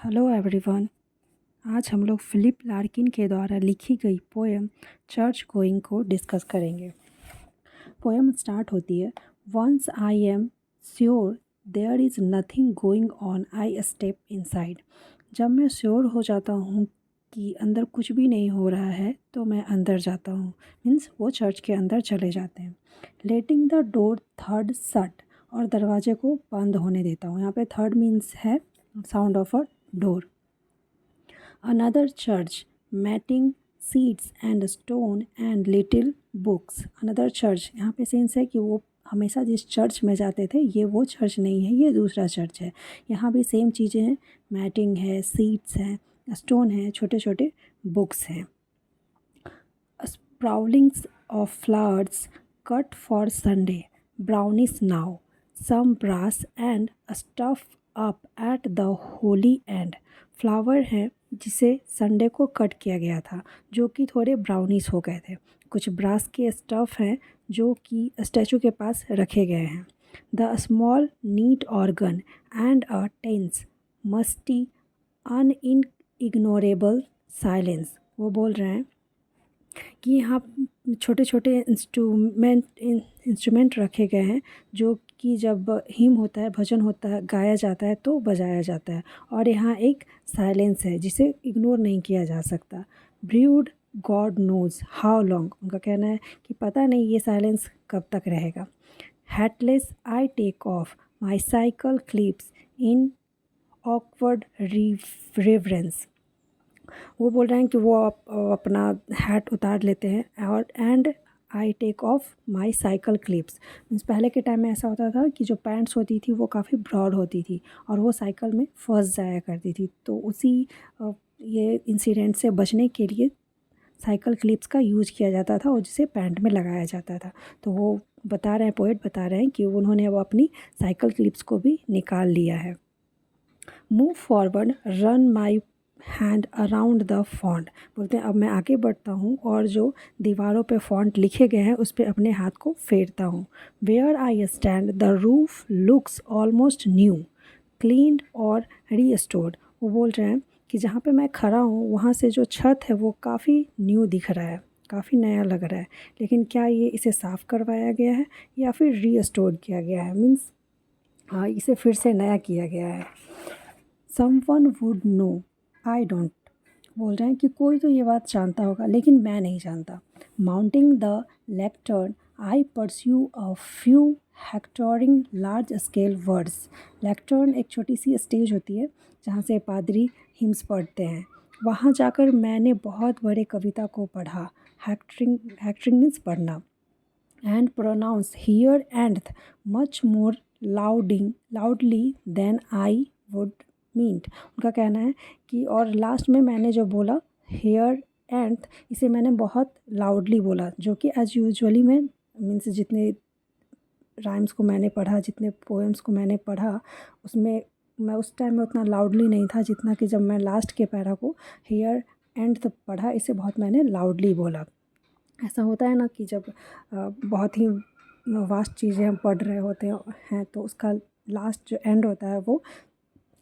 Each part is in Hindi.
Hello everyone. आज हम लोग फिलिप लार्किन के द्वारा लिखी गई पोएम चर्च गोइंग को डिस्कस करेंगे। पोएम स्टार्ट होती है, once I am sure there is nothing going on I step inside. जब मैं श्योर हो जाता हूँ कि अंदर कुछ भी नहीं हो रहा है तो मैं अंदर जाता हूँ। मीन्स वो चर्च के अंदर चले जाते हैं। Letting the door third shut, और दरवाजे को बंद होने देता हूँ। यहाँ पे थर्ड मीन्स है sound of a door. Another church, matting, seats and stone and little books. Another church, यहाँ पे सेंस है कि वो हमेशा जिस चर्च में जाते थे ये वो चर्च नहीं है, ये दूसरा चर्च है। यहाँ भी सेम चीज़ें हैं, मैटिंग है, सीट्स हैं, स्टोन है, छोटे छोटे बुक्स हैं। Sproutlings of flowers cut for Sunday, brownish now, some brass and stuff up at the holy end. Flower है जिसे संडे को कट किया गया था, जो कि थोड़े ब्राउनिश हो गए थे। कुछ ब्रास के स्टफ़ हैं जो कि स्टैचू के पास रखे गए हैं। The small neat organ and a tense musty unignorable silence. वो बोल रहे हैं कि यहाँ छोटे छोटे इंस्ट्रूमेंट रखे गए हैं जो कि जब हिम होता है, भजन होता है, गाया जाता है तो बजाया जाता है। और यहाँ एक साइलेंस है जिसे इग्नोर नहीं किया जा सकता। Breed God knows how long, उनका कहना है कि पता नहीं ये साइलेंस कब तक रहेगा। Hatless I take off my cycle clips in awkward reverence. वो बोल रहे हैं कि वो अपना हैट उतार लेते हैं और and I take off my cycle clips. Means पहले के टाइम में ऐसा होता था कि जो पैंट्स होती थी वो काफ़ी ब्रॉड होती थी और वो साइकिल में फंस जाया करती थी। तो उसी ये इंसिडेंट से बचने के लिए साइकिल क्लिप्स का यूज़ किया जाता था और जिसे पैंट में लगाया जाता था। तो वो बता रहे हैं, पोएट बता रहे हैं कि उन्होंने वो अपनी साइकिल क्लिप्स को भी निकाल लिया है। Move forward run my hand around the font, बोलते हैं अब मैं आगे बढ़ता हूँ और जो दीवारों पे फॉन्ट लिखे गए हैं उस पर अपने हाथ को फेरता हूँ। Where I stand the roof looks almost new cleaned और रीस्टोर्ड। वो बोल रहे हैं कि जहाँ पे मैं खड़ा हूँ वहाँ से जो छत है वो काफ़ी न्यू दिख रहा है, काफ़ी नया लग रहा है। लेकिन क्या ये इसे साफ़ करवाया गया है या फिर रीस्टोर्ड किया गया है? मीन्स हाँ, इसे फिर से नया किया गया है। Someone would know I don't, बोल रहे हैं कि कोई तो ये बात जानता होगा लेकिन मैं नहीं जानता। Mounting the lectern I peruse a few hectoring large scale words. Lectern एक छोटी सी स्टेज होती है जहाँ से पादरी हिम्स पढ़ते हैं। वहाँ जाकर मैंने बहुत बड़े कविता को पढ़ा। हेक्टरिंग मीन्स पढ़ना। And pronounce here and much more loudly than I would meet. उनका कहना है कि और लास्ट में मैंने जो बोला हेयर एंड, इसे मैंने बहुत लाउडली बोला, जो कि एज यूजुअली मैं मीन्स जितने राइम्स को मैंने पढ़ा, जितने पोएम्स को मैंने पढ़ा उसमें मैं उस टाइम में उतना लाउडली नहीं था जितना कि जब मैं लास्ट के पैरा को हेयर एंड तक पढ़ा, इसे बहुत मैंने लाउडली बोला। ऐसा होता है ना कि जब बहुत ही वास्ट चीज़ें हम पढ़ रहे होते हैं तो उसका लास्ट जो एंड होता है वो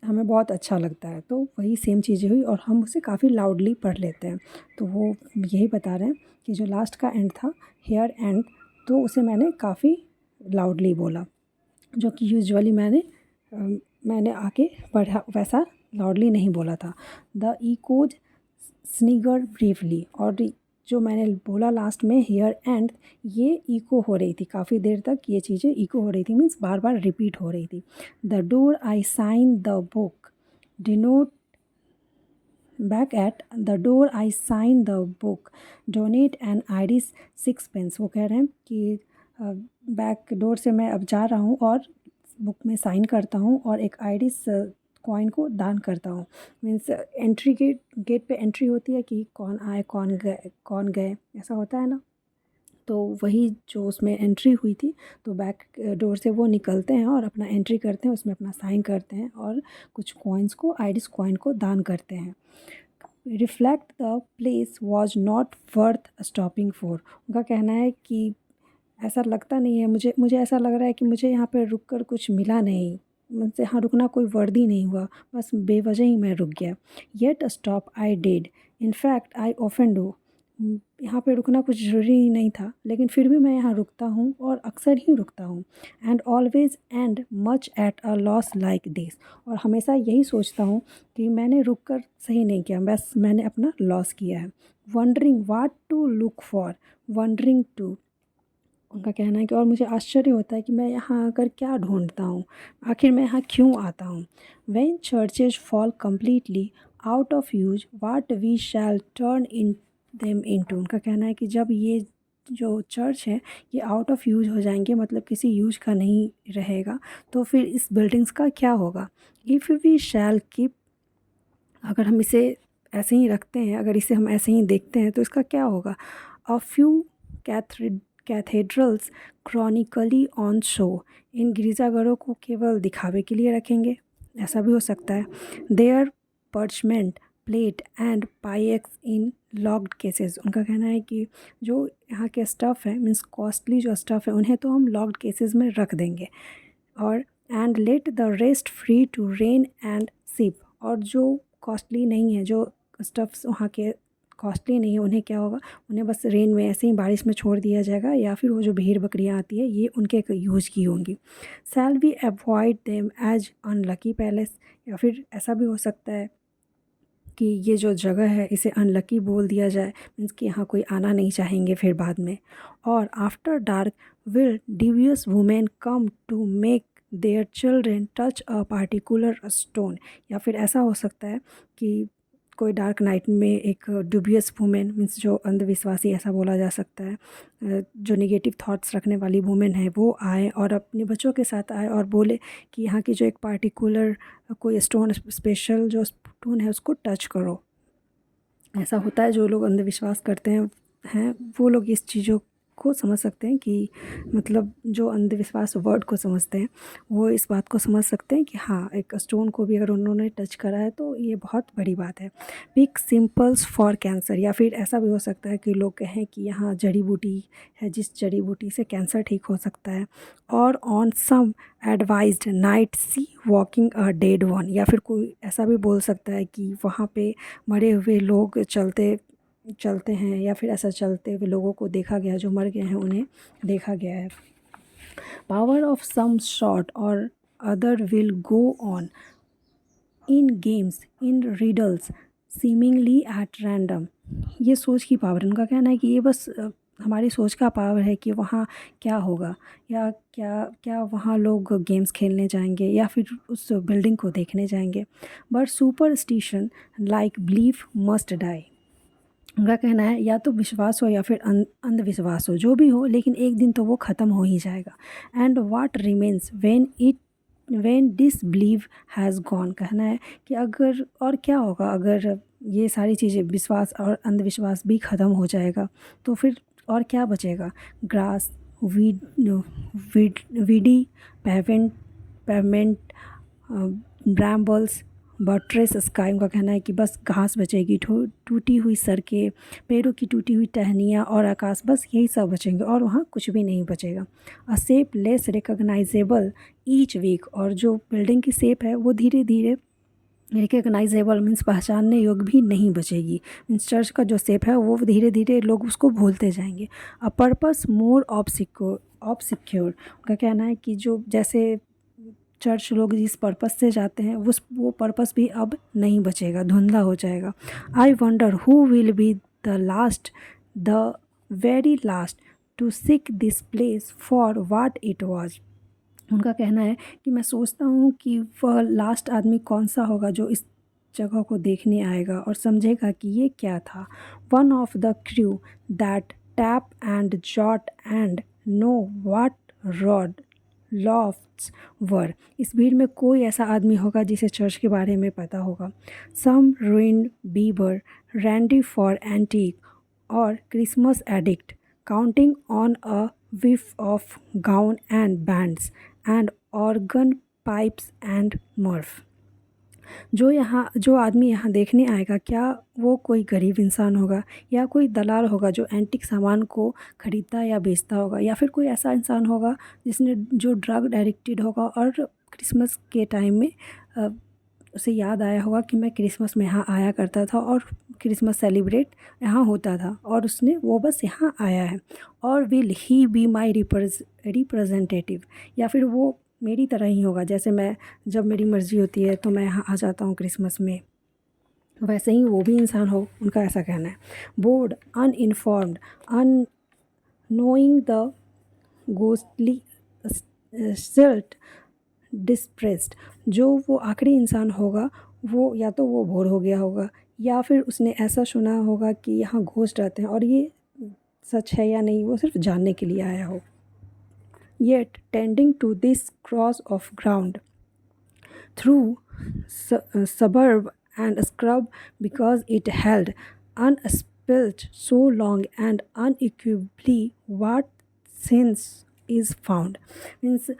हमें बहुत अच्छा लगता है। तो वही सेम चीज़ें हुई और हम उसे काफ़ी लाउडली पढ़ लेते हैं। तो वो यही बता रहे हैं कि जो लास्ट का एंड था हेयर एंड, तो उसे मैंने काफ़ी लाउडली बोला, जो कि यूजुअली मैंने आके पढ़ा वैसा लाउडली नहीं बोला था। द इकोज स्निगर ब्रीफली, और जो मैंने बोला लास्ट में हेयर एंड, ये इको हो रही थी काफ़ी देर तक, ये चीज़ें इको हो रही थी मीन्स बार बार रिपीट हो रही थी। The door I sign the book donate back at the door I sign the book donate an Irish 6 pence. वो कह रहे हैं कि बैक डोर से मैं अब जा रहा हूँ और बुक में साइन करता हूँ और एक आइरिस कॉइन को दान करता हूँ। मीन्स एंट्री गेट पे एंट्री होती है कि कौन आए कौन गए, ऐसा होता है ना। तो वही जो उसमें एंट्री हुई थी, तो बैक डोर से वो निकलते हैं और अपना एंट्री करते हैं, उसमें अपना साइन करते हैं और कुछ कॉइन्स को, आइरिस कॉइन को दान करते हैं। Reflect the place was not worth stopping for. उनका कहना है कि ऐसा लगता नहीं है, मुझे ऐसा लग रहा है कि मुझे यहाँ पर रुक कर कुछ मिला नहीं, मुझसे यहाँ रुकना कोई वर्द ही नहीं हुआ, बस बेवजह ही मैं रुक गया। Yet stop I did, in fact I often do. यहाँ पे रुकना कुछ ज़रूरी ही नहीं था, लेकिन फिर भी मैं यहाँ रुकता हूँ और अक्सर ही रुकता हूँ। And always and much at a loss like this, और हमेशा यही सोचता हूँ कि मैंने रुक कर सही नहीं किया, बस मैंने अपना लॉस किया है। Wondering what to look for, wondering to, उनका कहना है कि और मुझे आश्चर्य होता है कि मैं यहाँ आकर क्या ढूंढता हूँ, आखिर मैं यहाँ क्यों आता हूँ। When churches fall completely out of use what we shall turn in them into, उनका कहना है कि जब ये जो चर्च है ये आउट ऑफ यूज हो जाएंगे, मतलब किसी यूज का नहीं रहेगा, तो फिर इस बिल्डिंग्स का क्या होगा। इफ़ वी शैल कीप, अगर हम इसे ऐसे ही रखते हैं, अगर इसे हम ऐसे ही देखते हैं तो इसका क्या होगा। A few cathedrals chronically on show, इन गिरजाघरों को केवल दिखावे के लिए रखेंगे, ऐसा भी हो सकता है। Their parchment plate and pyx in locked cases, उनका कहना है कि जो यहाँ के स्टफ़ है, मीन्स कॉस्टली जो स्टफ़ है, उन्हें तो हम लॉक्ड केसेस में रख देंगे। और and let the rest free to rain and sheep, और जो कॉस्टली नहीं है, जो स्टफ्स वहाँ के कॉस्टली नहीं है, उन्हें क्या होगा, उन्हें बस रेन में ऐसे ही बारिश में छोड़ दिया जाएगा, या फिर वो जो भेड़ बकरियाँ आती है ये उनके यूज़ की होंगी। Shall we avoid them as unlucky palace, या फिर ऐसा भी हो सकता है कि ये जो जगह है इसे अनलकी बोल दिया जाए, मीन्स कि यहाँ कोई आना नहीं चाहेंगे फिर बाद में। और after dark will devious women come to make their children touch a particular stone, या फिर ऐसा हो सकता है कि कोई डार्क नाइट में एक डुबियस वुमेन, मीन्स जो अंधविश्वासी ऐसा बोला जा सकता है, जो नेगेटिव थॉट्स रखने वाली वुमेन है, वो आए और अपने बच्चों के साथ आए और बोले कि यहाँ की जो एक पार्टिकुलर कोई स्टोन, स्पेशल जो स्टोन है उसको टच करो। ऐसा होता है, जो लोग अंधविश्वास करते हैं वो लोग इस चीज़ों को समझ सकते हैं कि, मतलब जो अंधविश्वास वर्ड को समझते हैं वो इस बात को समझ सकते हैं कि हाँ, एक स्टोन को भी अगर उन्होंने टच करा है तो ये बहुत बड़ी बात है। पिक सिंपल्स फॉर कैंसर, या फिर ऐसा भी हो सकता है कि लोग कहें कि यहाँ जड़ी बूटी है, जिस जड़ी बूटी से कैंसर ठीक हो सकता है। और on some advised night see walking a dead one, या फिर कोई ऐसा भी बोल सकता है कि वहाँ पे मरे हुए लोग चलते चलते हैं, या फिर ऐसा चलते हुए लोगों को देखा गया, जो मर गए हैं उन्हें देखा गया है। पावर ऑफ सम शॉर्ट और other will go on in games in riddles seemingly at random, ये सोच की पावर, उनका कहना है कि ये बस हमारी सोच का पावर है कि वहाँ क्या होगा, या क्या क्या वहाँ लोग गेम्स खेलने जाएंगे या फिर उस बिल्डिंग को देखने जाएंगे। But superstition like belief must die, उनका कहना है या तो विश्वास हो या फिर अंधविश्वास हो, जो भी हो, लेकिन एक दिन तो वो ख़त्म हो ही जाएगा। And what remains when disbelieve has gone, कहना है कि अगर, और क्या होगा अगर ये सारी चीज़ें, विश्वास और अंधविश्वास भी ख़त्म हो जाएगा, तो फिर और क्या बचेगा। Grass weed weedy pavement brambles buttress sky, उनका कहना है कि बस घास बचेगी, टूटी हुई सड़कें, पेड़ों की टूटी हुई टहनियाँ और आकाश, बस यही सब बचेंगे और वहाँ कुछ भी नहीं बचेगा। A shape less recognisable each week, और जो बिल्डिंग की शेप है वो धीरे धीरे रिकॉग्नाइजेबल, मीन्स पहचानने योग्य भी नहीं बचेगी, मीन्स चर्च का जो शेप है वो धीरे धीरे लोग उसको भूलते जाएंगे। अ पर्पस मोर ऑब्सक्योर, उनका कहना है कि जो जैसे चर्च लोग जिस पर्पस से जाते हैं वो पर्पस भी अब नहीं बचेगा, धुंधला हो जाएगा। I wonder who will be the very last to seek this place for what it was, उनका कहना है कि मैं सोचता हूँ कि वह लास्ट आदमी कौन सा होगा जो इस जगह को देखने आएगा और समझेगा कि ये क्या था। One of the crew that tap and jot and know what rood lofts were, इस भीड़ में कोई ऐसा आदमी होगा जिसे चर्च के बारे में पता होगा। Some ruined bibber randy for antique और Christmas addict counting on a whiff of gown and bands and organ pipes and murph, जो आदमी यहाँ देखने आएगा, क्या वो कोई गरीब इंसान होगा या कोई दलाल होगा जो एंटिक सामान को ख़रीदता या बेचता होगा, या फिर कोई ऐसा इंसान होगा जिसने जो ड्रग एडिक्टेड होगा और क्रिसमस के टाइम में उसे याद आया होगा कि मैं क्रिसमस में यहाँ आया करता था और क्रिसमस सेलिब्रेट यहाँ होता था, और उसने वो बस यहाँ आया है। और will he be my representative, या फिर वो मेरी तरह ही होगा, जैसे मैं जब मेरी मर्ज़ी होती है तो मैं यहाँ आ जाता हूँ क्रिसमस में, वैसे ही वो भी इंसान हो, उनका ऐसा कहना है। Bored, uninformed, unknowing the ghostly, silt, depressed, जो वो आखिरी इंसान होगा वो या तो वो बोर हो गया होगा, या फिर उसने ऐसा सुना होगा कि यहाँ घोस्ट रहते हैं और ये सच है या नहीं वो सिर्फ जानने के लिए आया हो। Yet tending to this cross of ground through suburb and scrub, because it held unspelt so long and unequivocally what since is found। Means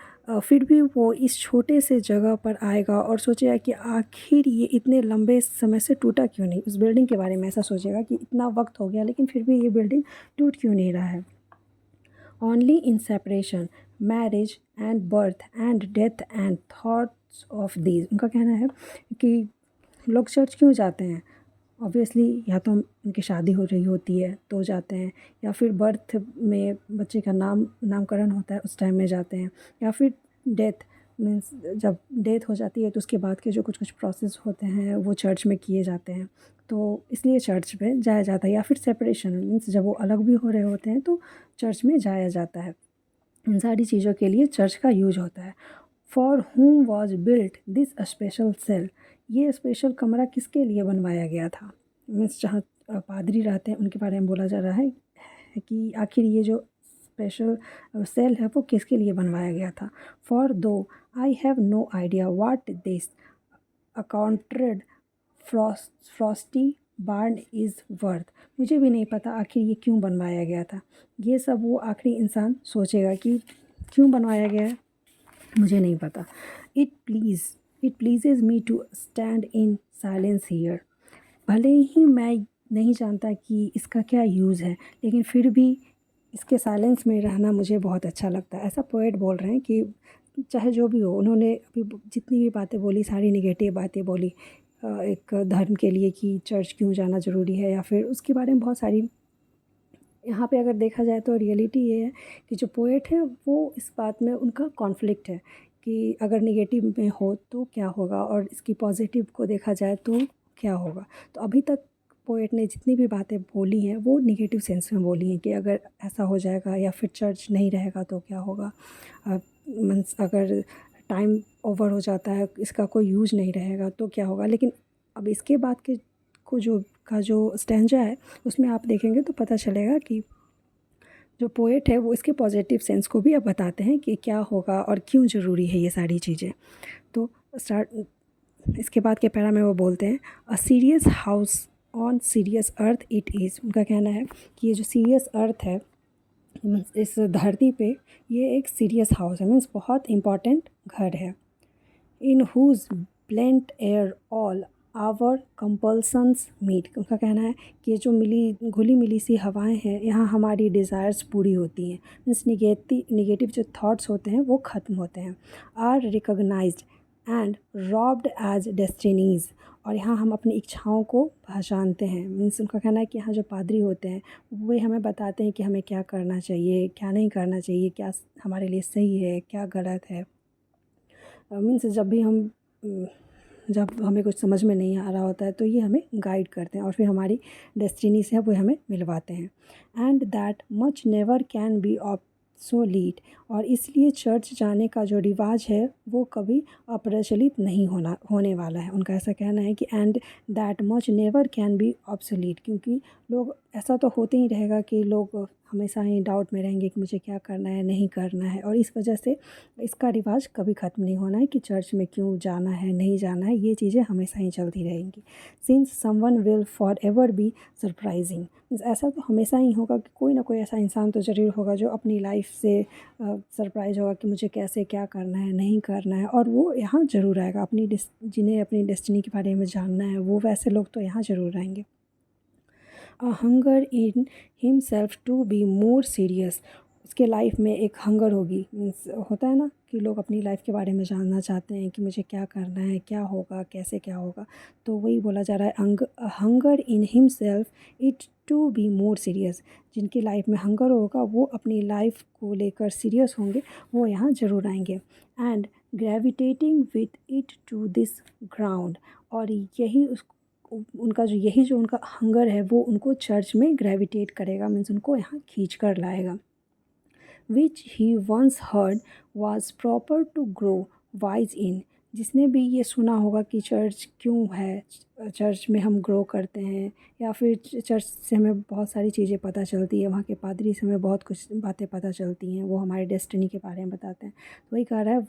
फिर भी वो इस छोटे से जगह पर आएगा और सोचेगा कि आखिर ये इतने लंबे समय से टूटा क्यों नहीं। उस बिल्डिंग के बारे में ऐसा सोचेगा कि इतना वक्त हो गया लेकिन फिर भी ये बिल्डिंग टूट क्यों नहीं रहा है। Only in separation, marriage and birth and death and thoughts of these, उनका कहना है कि लोग चर्च क्यों जाते हैं। ऑब्वियसली या तो उनकी शादी हो रही होती है तो जाते हैं, या फिर बर्थ में बच्चे का नामकरण होता है उस टाइम में जाते हैं, या फिर डेथ मीन्स जब डेथ हो जाती है तो उसके बाद के जो कुछ कुछ प्रोसेस होते हैं वो चर्च में किए जाते हैं, तो इसलिए चर्च में जाया जाता है। या फिर सेपरेशन मीन्स जब वो अलग भी हो रहे होते हैं तो चर्च में जाया जाता है। इन सारी चीज़ों के लिए चर्च का यूज होता है। For whom was built this special cell, ये स्पेशल कमरा किसके लिए बनवाया गया था। मीन्स जहाँ पादरी रहते हैं उनके बारे में बोला जा रहा है कि आखिर ये जो स्पेशल सेल है वो किसके लिए बनवाया गया था। For though I have no idea what this accounted frosty barn is worth, मुझे भी नहीं पता आखिर ये क्यों बनवाया गया था। ये सब वो आखिरी इंसान सोचेगा कि क्यों बनवाया गया है, मुझे नहीं पता। It pleases me to stand in silence here, भले ही मैं नहीं जानता कि इसका क्या यूज़ है लेकिन फिर भी इसके साइलेंस में रहना मुझे बहुत अच्छा लगता है। ऐसा पोएट बोल रहे हैं कि चाहे जो भी हो, उन्होंने अभी जितनी भी बातें बोली सारी निगेटिव बातें बोली एक धर्म के लिए कि चर्च क्यों जाना ज़रूरी है, या फिर उसके बारे में बहुत सारी। यहाँ पे अगर देखा जाए तो रियलिटी ये है कि जो पोएट है वो इस बात में उनका कॉन्फ्लिक्ट है कि अगर निगेटिव में हो तो क्या होगा और इसकी पॉजिटिव को देखा जाए तो क्या होगा। तो अभी तक पोएट ने जितनी भी बातें बोली हैं वो निगेटिव सेंस में बोली हैं कि अगर ऐसा हो जाएगा या फिर चर्च नहीं रहेगा तो क्या होगा, मीन्स अगर टाइम ओवर हो जाता है इसका कोई यूज नहीं रहेगा तो क्या होगा। लेकिन अब इसके बाद के को जो स्टैंजा है उसमें आप देखेंगे तो पता चलेगा कि जो पोएट है वो इसके पॉजिटिव सेंस को भी अब बताते हैं कि क्या होगा और क्यों ज़रूरी है ये सारी चीज़ें। तो इसके बाद के पैरा में वो बोलते हैं a serious house on serious earth it is, उनका कहना है कि ये जो सीरियस अर्थ है इस धरती पे ये एक सीरियस हाउस है, मीन्स बहुत इम्पॉर्टेंट घर है। In whose blent air all our compulsions meet, उनका कहना है कि ये जो घुली मिली सी हवाएं हैं यहाँ हमारी डिज़ायर्स पूरी होती हैं, मीन्स निगेटिव जो थॉट्स होते हैं वो ख़त्म होते हैं। Are recognised and robed as destinies, और यहाँ हम अपनी इच्छाओं को पहचानते हैं। मीन्स उनका कहना है कि यहाँ जो पादरी होते हैं वे हमें बताते हैं कि हमें क्या करना चाहिए क्या नहीं करना चाहिए, क्या हमारे लिए सही है क्या गलत है। मीन्स जब हमें कुछ समझ में नहीं आ रहा होता है तो ये हमें गाइड करते हैं और फिर हमारी डेस्टिनी से वो हमें मिलवाते हैं। And that much never can be obsolete, और इसलिए चर्च जाने का जो रिवाज है वो कभी अप्रचलित नहीं होने वाला है। उनका ऐसा कहना है कि and that much never can be obsolete, क्योंकि लोग ऐसा तो होते ही रहेगा कि लोग हमेशा ही डाउट में रहेंगे कि मुझे क्या करना है नहीं करना है, और इस वजह से इसका रिवाज कभी ख़त्म नहीं होना है कि चर्च में क्यों जाना है नहीं जाना है, ये चीज़ें हमेशा ही चलती रहेंगी। Since someone will for ever be surprising, ऐसा तो हमेशा ही होगा कि कोई ना कोई ऐसा इंसान तो ज़रूर होगा जो अपनी लाइफ से सरप्राइज होगा कि मुझे कैसे क्या करना है नहीं करना है, और वो यहाँ ज़रूर आएगा। जिन्हें अपनी डेस्टिनी के बारे में जानना है वो वैसे लोग तो यहाँ ज़रूर आएंगे। A hunger in himself to be more serious, उसके लाइफ में एक हंगर होगी, मीन्स होता है ना कि लोग अपनी लाइफ के बारे में जानना चाहते हैं कि मुझे क्या करना है, क्या होगा, कैसे क्या होगा। तो वही बोला जा रहा है, hunger in himself it to be more serious. जिनकी लाइफ में हंगर होगा वो अपनी लाइफ को लेकर सीरियस होंगे, वो यहाँ ज़रूर आएंगे। And gravitating with it to this ground, और यही उनका जो उनका हंगर है वो उनको चर्च में ग्रेविटेट करेगा, मीन्स उनको यहाँ खींच कर लाएगा। Which he once heard was proper to grow wise in. जिसने भी ये सुना होगा कि चर्च क्यों है, चर्च में हम ग्रो करते हैं, या फिर चर्च से हमें बहुत सारी चीज़ें पता चलती है, वहाँ के पादरी से हमें बहुत कुछ बातें पता चलती हैं, वो हमारे डेस्टिनी के बारे में बताते हैं। तो वही कह रहा है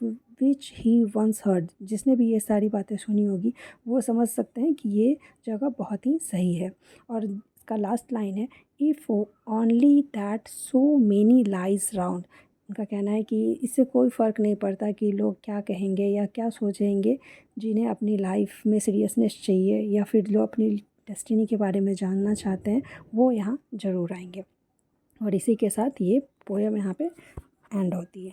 विच ही वंस हर्ड, जिसने भी ये सारी बातें सुनी होगी वो समझ सकते हैं कि ये जगह बहुत ही सही है। और इसका लास्ट लाइन है, if only that so many lies round. उनका कहना है कि इससे कोई फ़र्क नहीं पड़ता कि लोग क्या कहेंगे या क्या सोचेंगे, जिन्हें अपनी लाइफ में सीरियसनेस चाहिए या फिर लोग अपनी डेस्टिनी के बारे में जानना चाहते हैं, वो यहाँ ज़रूर आएंगे। और इसी के साथ ये पोएम यहाँ पे एंड होती है।